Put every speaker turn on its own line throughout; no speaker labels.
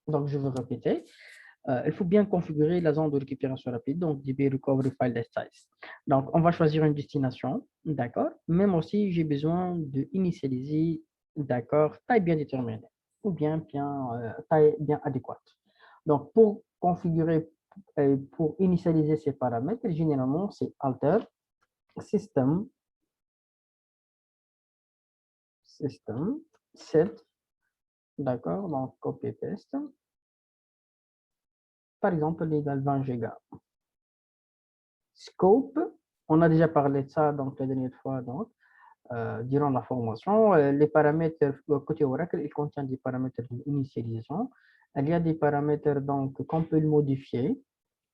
Donc, je vais répéter. Il faut bien configurer la zone de récupération rapide, donc DB Recovery File Size. Donc, on va choisir une destination, d'accord. Même aussi, j'ai besoin d'initialiser, d'accord, taille bien déterminée ou bien taille bien adéquate. Donc, pour configurer, pour initialiser ces paramètres, généralement, c'est Alter, System, Set, d'accord, donc copy-paste. Par exemple, légal 20 Go. Scope, on a déjà parlé de ça donc, la dernière fois donc, durant la formation. Les paramètres côté Oracle, ils contiennent des paramètres d'initialisation. Il y a des paramètres donc qu'on peut le modifier,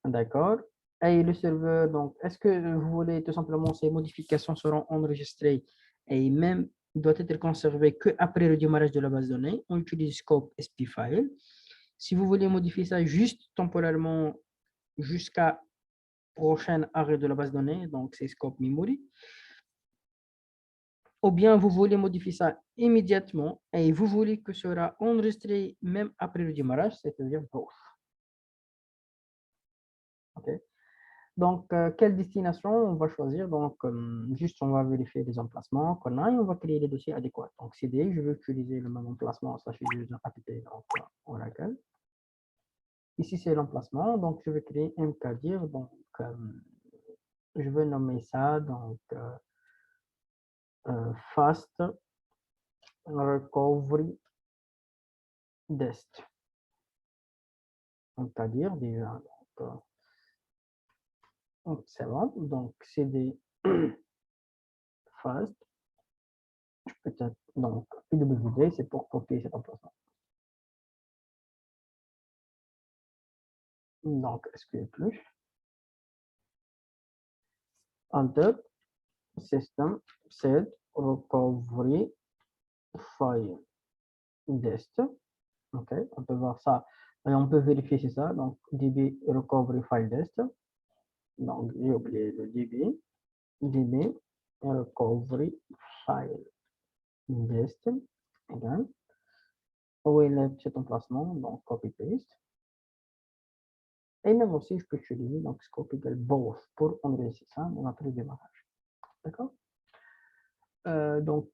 d'accord. Et le serveur, donc, est-ce que vous voulez tout simplement ces modifications seront enregistrées et même doit être conservé qu'après le démarrage de la base de données? On utilise scope SPFile. Si vous voulez modifier ça juste temporairement jusqu'à prochain arrêt de la base de données, donc c'est scope memory, ou bien vous voulez modifier ça immédiatement et vous voulez que ce sera enregistré même après le démarrage, c'est-à-dire both. OK. Donc, quelle destination on va choisir? Donc, juste, on va vérifier les emplacements qu'on a et on va créer les dossiers adéquats. Donc, CD, je veux utiliser le même emplacement, ça je vais app, donc Oracle. Ici, c'est l'emplacement, donc je vais créer un mkdir, donc je vais nommer ça, donc Fast Recovery Dest. C'est-à-dire déjà, donc c'est bon, donc CD Fast, peut-être, donc PWD, c'est pour copier cet emplacement. Donc, SQL plus, Enter, System, Set, Recovery, File, Dest. OK, on peut voir ça. Et on peut vérifier c'est ça. Donc, DB Recovery File Dest. Donc, j'ai oublié le DB. DB Recovery File Dest. Again. Où est cet emplacement? Donc, copy-paste. Et même aussi, je peux utiliser donc scope égale both pour enregistrer ça après le démarrage. D'accord? Donc,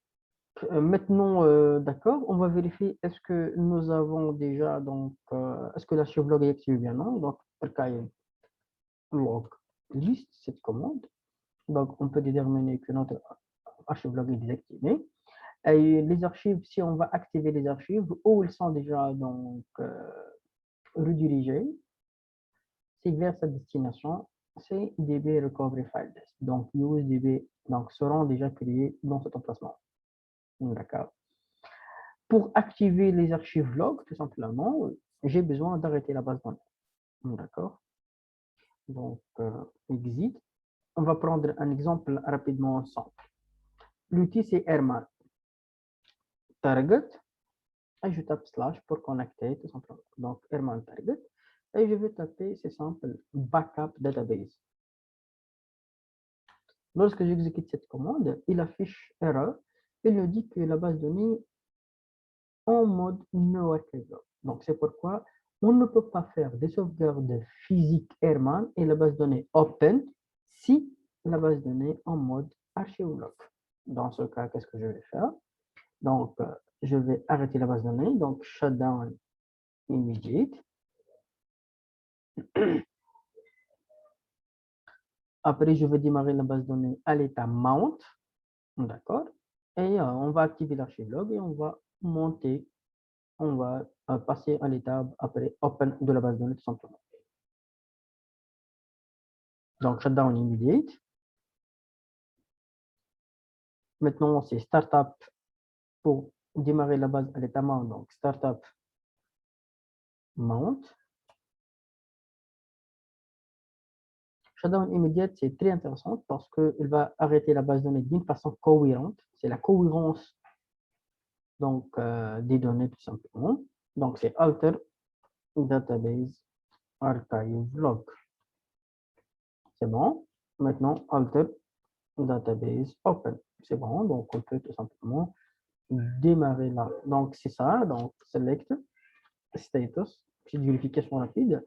maintenant, d'accord, on va vérifier est-ce que nous avons déjà, donc, est-ce que l'archive-log est active ou bien non. Donc, log list, cette commande. Donc, on peut déterminer que notre archive-log est désactivé. Et les archives, si on va activer les archives, où ils sont déjà donc redirigées, c'est vers sa destination, c'est DB Recovery File Desk. Donc, USDB donc, seront déjà créés dans cet emplacement. D'accord. Pour activer les archives log, tout simplement, j'ai besoin d'arrêter la base de données. D'accord. Donc, exit. On va prendre un exemple rapidement ensemble. L'outil, c'est Airman. Target. Et je tape slash pour connecter, tout simplement. Donc, Airman Target. Et je vais taper, c'est simple, Backup Database. Lorsque j'exécute cette commande, il affiche erreur. Il nous dit que la base de données en mode no archive. Donc, c'est pourquoi on ne peut pas faire des sauvegardes physiques Airman et la base de données open si la base de données en mode archive-log. Dans ce cas, qu'est-ce que je vais faire? Donc, je vais arrêter la base de données. Donc, shutdown immediate. Après, je vais démarrer la base de données à l'état mount. D'accord? Et on va activer l'archive-log et on va monter, on va passer à l'étape après open de la base de données tout simplement. Donc, shutdown immediate. Maintenant, c'est startup pour démarrer la base à l'état mount. Donc, startup mount. Shutdown immediate, c'est très intéressant parce qu'il va arrêter la base de données d'une façon cohérente. C'est la cohérence donc, des données tout simplement. Donc, c'est alter database archive log. C'est bon. Maintenant, alter database open. C'est bon. Donc, on peut tout simplement démarrer là. Donc, c'est ça. Donc, select. status, petite vérification rapide,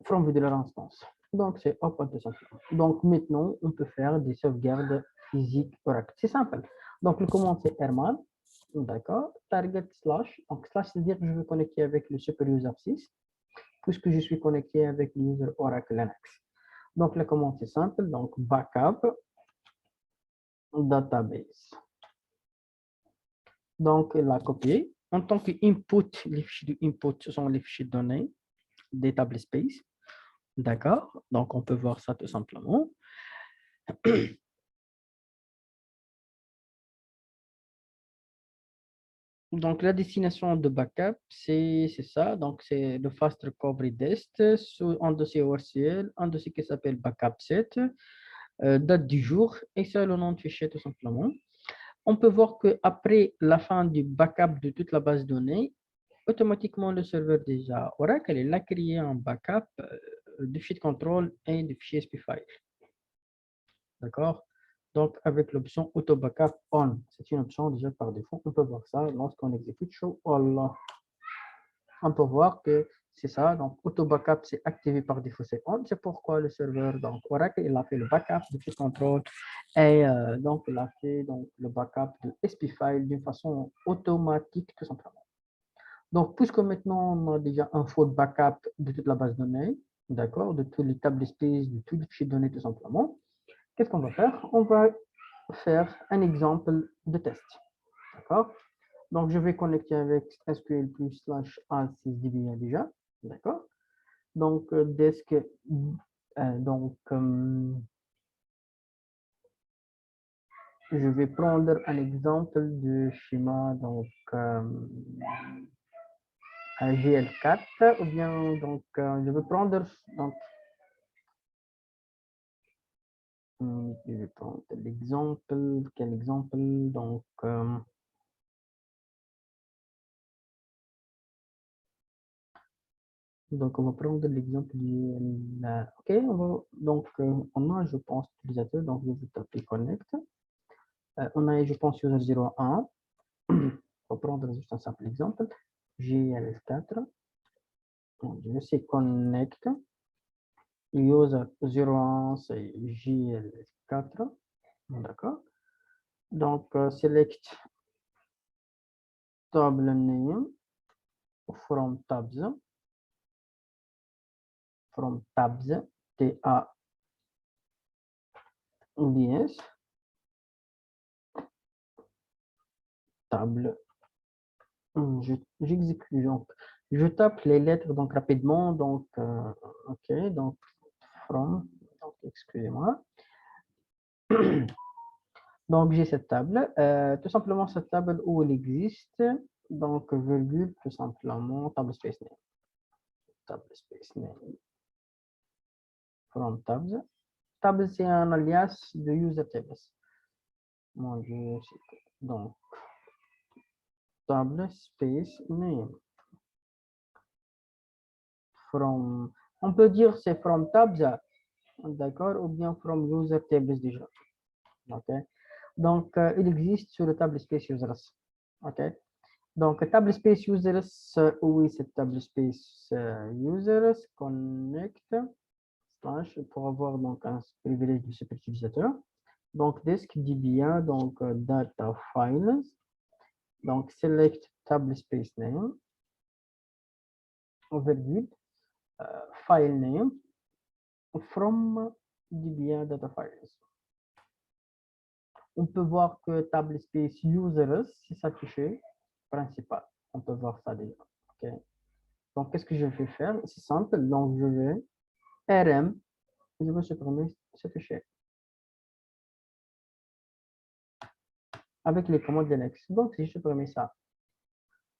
from vue de leur instance. Donc, c'est hop, tout simplement. Donc, maintenant, on peut faire des sauvegardes physiques Oracle. C'est simple. Donc, le commande, c'est Herman. D'accord. Target slash. Donc, slash, c'est-à-dire que je veux connecter avec le super user 6, puisque je suis connecté avec le user Oracle Linux. Donc, la commande, c'est simple. Donc, backup database. Donc, la copier. En tant que input, les fichiers de input, ce sont les fichiers de données des table space. D'accord. Donc, on peut voir ça tout simplement. Donc, la destination de backup, c'est ça. Donc, c'est le Fast Recovery Test sur un dossier ORCL, un dossier qui s'appelle Backup 7, date du jour, et c'est le nom de fichier tout simplement. On peut voir qu'après la fin du backup de toute la base de données, automatiquement, le serveur déjà Oracle, il a créé un backup de fichier de contrôle et de fichier SP file. D'accord? Donc, avec l'option Auto Backup On. C'est une option déjà par défaut. On peut voir ça lorsqu'on exécute Show All. On peut voir que c'est ça. Donc, Auto Backup, c'est activé par défaut, c'est On. C'est pourquoi le serveur, donc Oracle, il a fait le backup de fichier de contrôle et donc, il a fait donc, le backup de SP file d'une façon automatique, tout simplement. Donc, puisque maintenant, on a déjà un full backup de toute la base de données, d'accord, de tous les tables d'espèces, de tous les fichiers de données, tout simplement, qu'est-ce qu'on va faire? On va faire un exemple de test, d'accord? Donc, je vais connecter avec SQL plus slash A6DB déjà, d'accord? Donc, desk, je vais prendre un exemple de schéma, donc, GL4 ou bien donc je vais prendre donc je vais prendre l'exemple quel exemple donc on va prendre l'exemple du ok on va donc on a je pense utilisateur donc je vais taper connect on a je pense user 01 on va prendre juste un simple exemple GL4 donc, je sais connect user 01 c'est GL4 d'accord. Donc, select table name from tabs, T-A-B-S, table. J'exécute donc. Je tape les lettres donc rapidement. Donc, ok, donc from, donc excusez-moi. Donc, j'ai cette table. Tout simplement, cette table où elle existe. Donc, virgule, tout simplement, table space name. Table space name from tabs. Table, c'est un alias de user tables. Mon Dieu, donc, table space name. From, on peut dire c'est from tabs, d'accord, ou bien from user tables déjà. Ok. Donc, il existe sur le table space users. Ok. Donc, table space users, oui, c'est table space users, connect, slash, pour avoir donc un privilège du super utilisateur. Donc, disk dit bien, donc, data files. Donc, select table space name, virgule, file name, from DBA data files. On peut voir que table space users, c'est s'affiché principal. On peut voir ça déjà. Okay. Donc, qu'est-ce que je vais faire? C'est simple. Donc, je vais rm, je vais supprimer ce fichier avec les commandes Linux. Donc, si je supprime ça,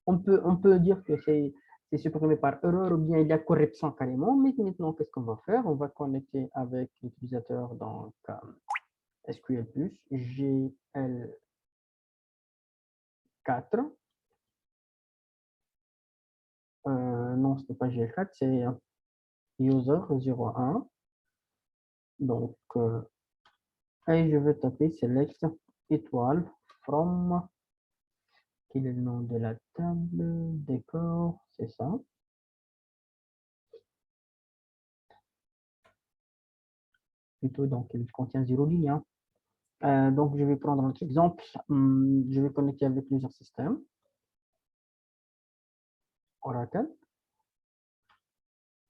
on peut dire que c'est supprimé par erreur ou bien il y a correction carrément. Mais maintenant, qu'est-ce qu'on va faire? On va connecter avec l'utilisateur donc SQL+, GL4. Non, ce n'est pas GL4, c'est user 01. Donc, et je vais taper select étoile from Quel est le nom de la table? Décor, c'est ça. Plutôt, donc, il contient 0 ligne. Donc, je vais prendre un autre exemple. Je vais connecter avec plusieurs systèmes. Oracle.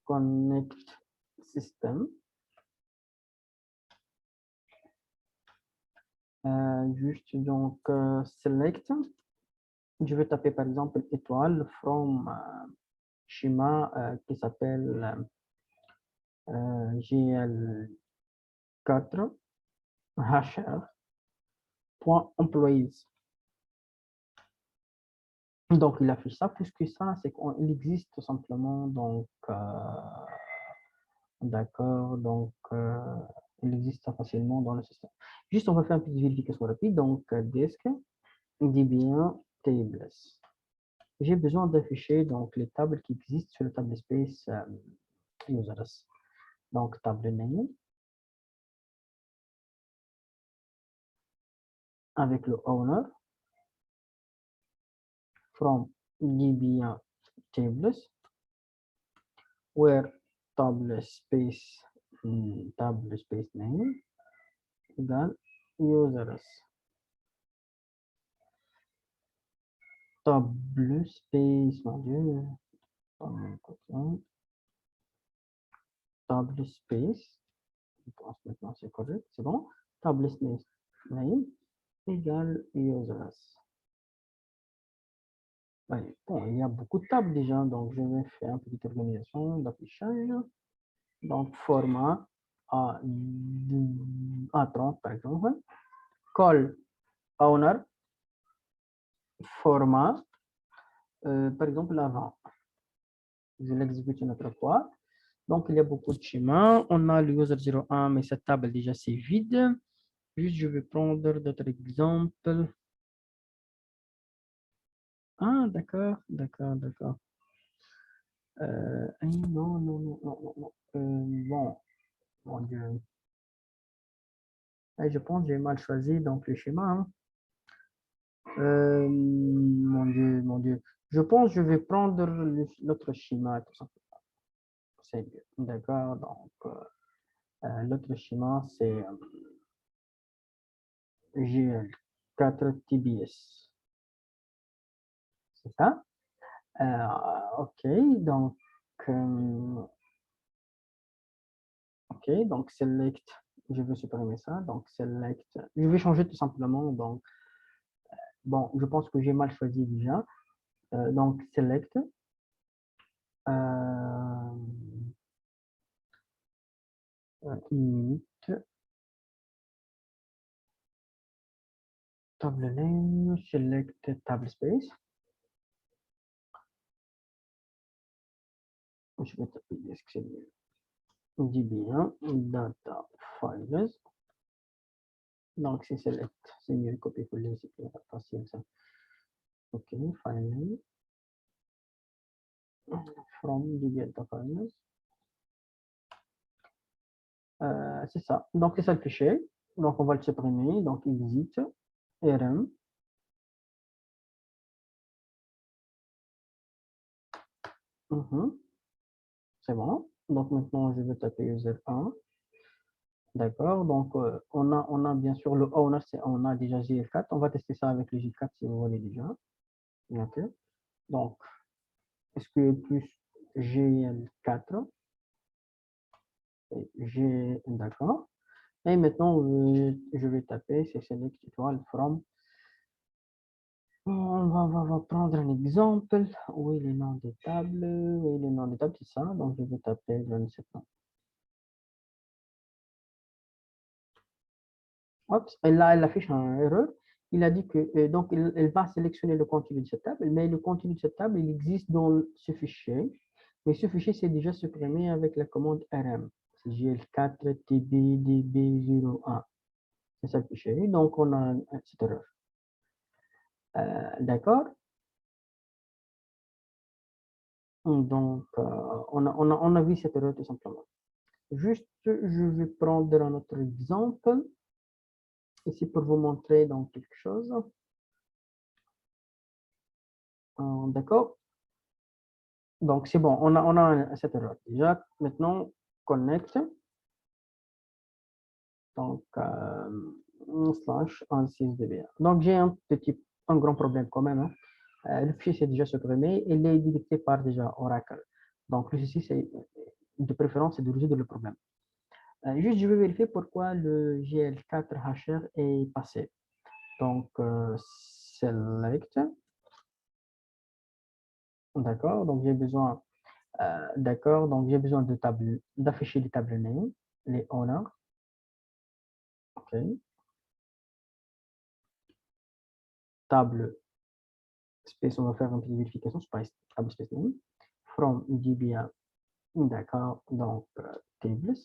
Connect system. Juste, donc, select. Je vais taper, par exemple, étoile from schéma qui s'appelle GL4 HR.employees. Donc, il affiche ça. Plus que ça, c'est qu'il existe tout simplement. Donc, d'accord. Donc, il existe ça facilement dans le système. Juste, on va faire une petite vérification rapide. Donc, disk, dit bien tables. J'ai besoin d'afficher donc les tables qui existent sur le table space users. Donc, table name avec le owner from dbia tables where table space name égale users. Table space, mon Dieu, table space, je pense maintenant c'est correct, c'est bon. Table space name égale users. Ouais, bon, il y a beaucoup de tables déjà, donc je vais faire une petite organisation d'affichage. Donc, format A30 par exemple. Call owner, format, par exemple, avant. Je l'exécute une autre fois. Donc, il y a beaucoup de schémas. On a le user 01, mais cette table déjà c'est vide. Juste, je vais prendre d'autres exemples. Ah, d'accord, d'accord, d'accord. Non, non, non, non, non. Bon, mon Dieu. Je pense que j'ai mal choisi donc le schéma. Hein. Mon Dieu, mon Dieu. Je pense que je vais prendre l'autre schéma, tout simplement. C'est mieux. D'accord, donc l'autre schéma, c'est GL4 TBS. C'est ça? OK, donc, OK, donc select, je vais supprimer ça, donc select, je vais changer tout simplement, donc, bon, je pense que j'ai mal choisi déjà, donc select, init, table name, select table space, je vais taper disk, c'est mieux, dit bien, data files, donc c'est select, c'est mieux copier-coller, c'est plus facile ça. OK, file name, from data files. C'est ça. Donc, c'est ça le fichier. Donc, on va le supprimer. Donc, exit, rm. C'est bon. Donc, maintenant, je vais taper user 1. D'accord. Donc, on a bien sûr le owner, on a déjà GL4. On va tester ça avec le G4 si vous voulez déjà. OK. Donc, SQL plus GL4. D'accord. Et maintenant, je vais taper, c'est select étoile from. On va prendre un exemple. Où est le nom des tables? Où est le nom des tables? C'est ça. Donc, je vais taper, je ne sais pas. Hop, et là, elle affiche une erreur. Il a dit que, donc, elle va sélectionner le contenu de cette table, mais le contenu de cette table, il existe dans ce fichier. Mais ce fichier, c'est déjà supprimé avec la commande rm. C'est gl4tbdb01. C'est ça le fichier. Donc, on a cette erreur. D'accord? Donc, on a vu cette erreur tout simplement. Juste, je vais prendre un autre exemple, ici pour vous montrer donc quelque chose. D'accord? Donc, c'est bon, on a cette erreur. Déjà, maintenant, connect. Donc, slash en 6db. Donc, j'ai un grand problème quand même, hein. Le fichier s'est déjà supprimé et il est détecté par déjà Oracle. Donc, le souci, c'est de préférence, c'est de résoudre le problème. Juste, je vais vérifier pourquoi le GL4 hasher est passé. Donc, select. D'accord. Donc, j'ai besoin, d'accord. Donc, j'ai besoin d'afficher les tables name, les honors. OK. Table space, on va faire une petite vérification, space, table space name. From DBA, d'accord. Donc, tables,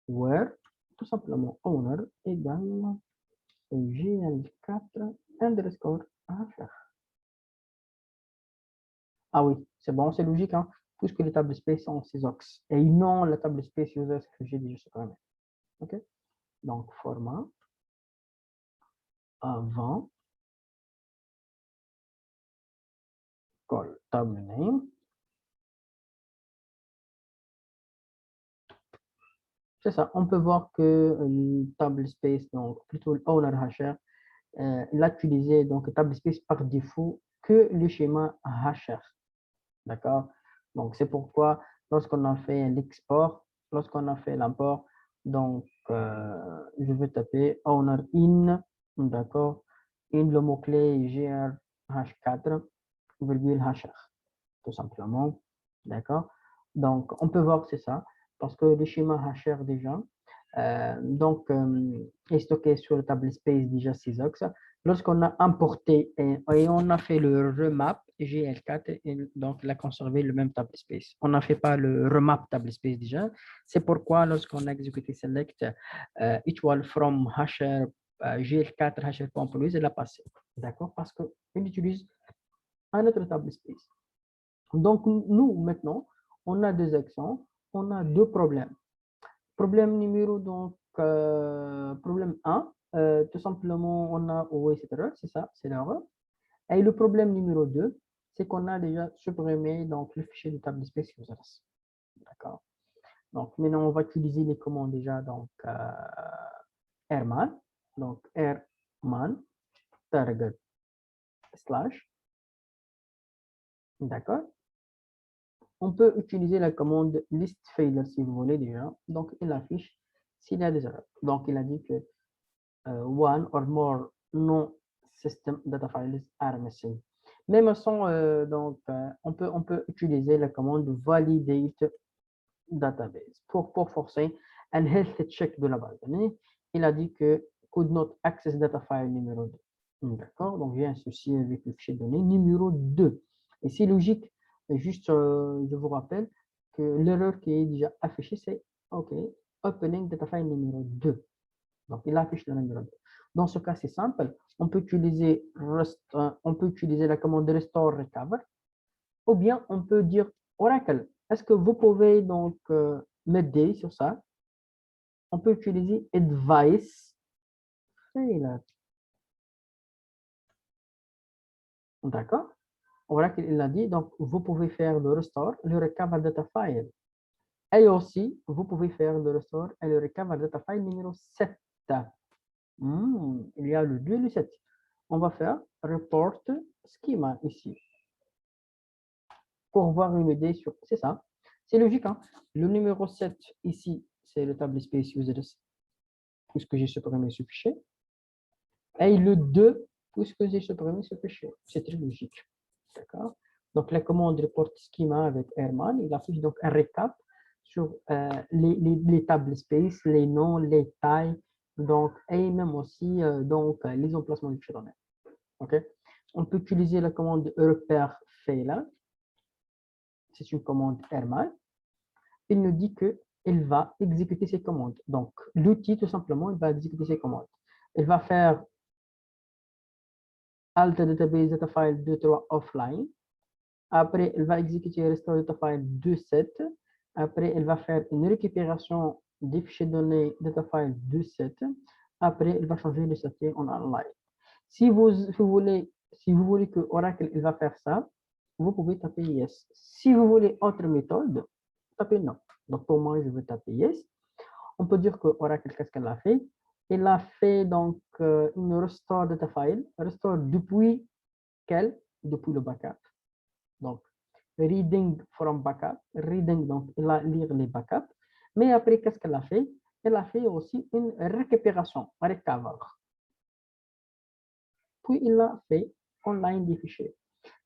where, tout simplement, owner égale GL4 underscore HR. Ah oui, c'est bon, c'est logique, hein, puisque les tables space sont ces ox et non la table space user que j'ai déjà supprimé. OK? Donc, format avant call table name. C'est ça, on peut voir que table space, donc plutôt owner hasher, il a utilisé donc table space par défaut que le schéma hasher. D'accord? Donc, c'est pourquoi lorsqu'on a fait l'export, lorsqu'on a fait l'import, donc je vais taper owner in, d'accord? In le mot-clé gr h4, virgule hasher, tout simplement. D'accord? Donc, on peut voir que c'est ça, parce que le schéma hasher déjà, est stocké sur le table space déjà 6ox. Lorsqu'on a importé et on a fait le remap GL4, et donc il a conservé le même table space. On n'a fait pas le remap table space déjà. C'est pourquoi lorsqu'on a exécuté select equal from hasher GL4 hasher.police, il a passé. D'accord? Parce qu'il utilise un autre table space. Donc, nous, maintenant, on a deux actions, on a deux problèmes. Problème numéro, donc, problème 1, tout simplement, on a OS, etc. C'est ça, c'est l'erreur. Et le problème numéro 2, c'est qu'on a déjà supprimé donc, le fichier de table space users. D'accord. Donc, maintenant, on va utiliser les commandes déjà, donc, airman. Donc, airman, target, slash. D'accord. On peut utiliser la commande list failure si vous voulez déjà. Donc, il affiche s'il y a des erreurs. Donc, il a dit que one or more non-system data files are missing. Même sans, on peut utiliser la commande validate database pour forcer un health check de la base de données. Il a dit que could not access data file numéro 2. D'accord, donc j'ai un souci avec le fichier de données numéro 2. Et c'est logique, juste je vous rappelle que l'erreur qui est déjà affichée, c'est OK, opening data file numéro 2. Donc, il affiche le numéro 2. Dans ce cas, c'est simple. On peut utiliser la commande restore recover ou bien on peut dire Oracle. Est-ce que vous pouvez donc m'aider sur ça? On peut utiliser advice. D'accord? Oracle, il a dit, donc vous pouvez faire le restore, le recover data file. Et aussi, vous pouvez faire le restore et le recover data file numéro 7. Il y a le 2 et le 7. On va faire report schema ici pour voir une idée sur. C'est ça. C'est logique, hein? Le numéro 7 ici, c'est le table space users, puisque j'ai supprimé ce fichier. Et le 2, puisque j'ai supprimé ce fichier. C'est très logique. D'accord? Donc, la commande report schema avec Airman, il affiche donc un récap sur les tables space, les noms, les tailles, donc, et même aussi donc, les emplacements du fichier. OK? On peut utiliser la commande repère failure. C'est une commande Airman. Il nous dit qu'il va exécuter ses commandes. Donc, l'outil, tout simplement, il va exécuter ses commandes. Il va faire alt database data file 2.3 offline. Après, il va exécuter restore data file 2.7. Après, il va faire une récupération des fichiers de données data file 2.7. Après, il va changer le statut en online. Si vous voulez Si vous voulez que Oracle il va faire ça, vous pouvez taper yes. Si vous voulez autre méthode, tapez non. Donc pour moi, je veux taper yes. On peut dire que Oracle, qu'est-ce qu'elle a fait? Elle a fait donc une restore data file, restore depuis quel? Depuis le backup. Donc, reading from backup, reading, donc il a lire les backups. Mais après, qu'est-ce qu'elle a fait? Elle a fait aussi une récupération, recover. Puis il a fait online des fichiers.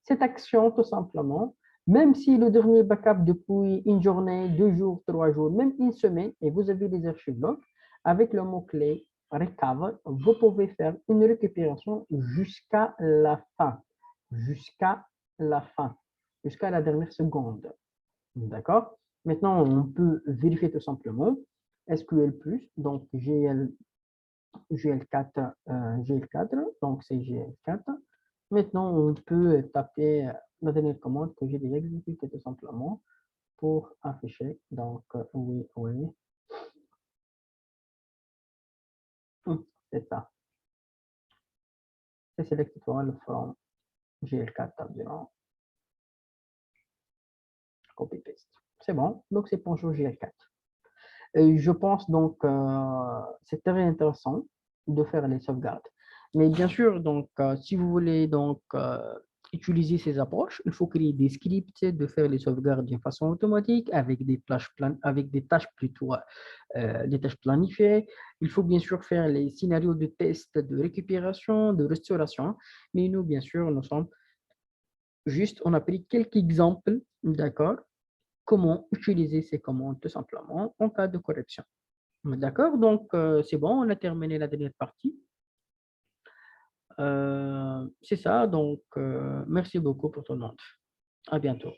Cette action, tout simplement, même si le dernier backup depuis une journée, 2 jours, 3 jours, même une semaine, et vous avez des archives log, avec le mot-clé recover, vous pouvez faire une récupération jusqu'à la fin. Jusqu'à la fin. Jusqu'à la dernière seconde. D'accord? Maintenant, on peut vérifier tout simplement SQL+, donc GL4, GL4, donc c'est GL4. Maintenant, on peut taper la dernière commande que j'ai déjà exécutée tout simplement pour afficher. Donc, oui, oui. C'est ça. C'est select all from GL4 environ. Copy paste. C'est bon. Donc, c'est bonjour GL4. Et je pense donc c'est très intéressant de faire les sauvegardes. Mais bien sûr, donc, si vous voulez donc utiliser ces approches, il faut créer des scripts, de faire les sauvegardes d'une façon automatique avec des tâches plutôt des tâches planifiées. Il faut bien sûr faire les scénarios de test, de récupération, de restauration. Mais nous, bien sûr, nous sommes juste, on a pris quelques exemples, d'accord, comment utiliser ces commandes tout simplement en cas de correction. D'accord, donc c'est bon, on a terminé la dernière partie. C'est ça, donc merci beaucoup pour ton nom. À bientôt.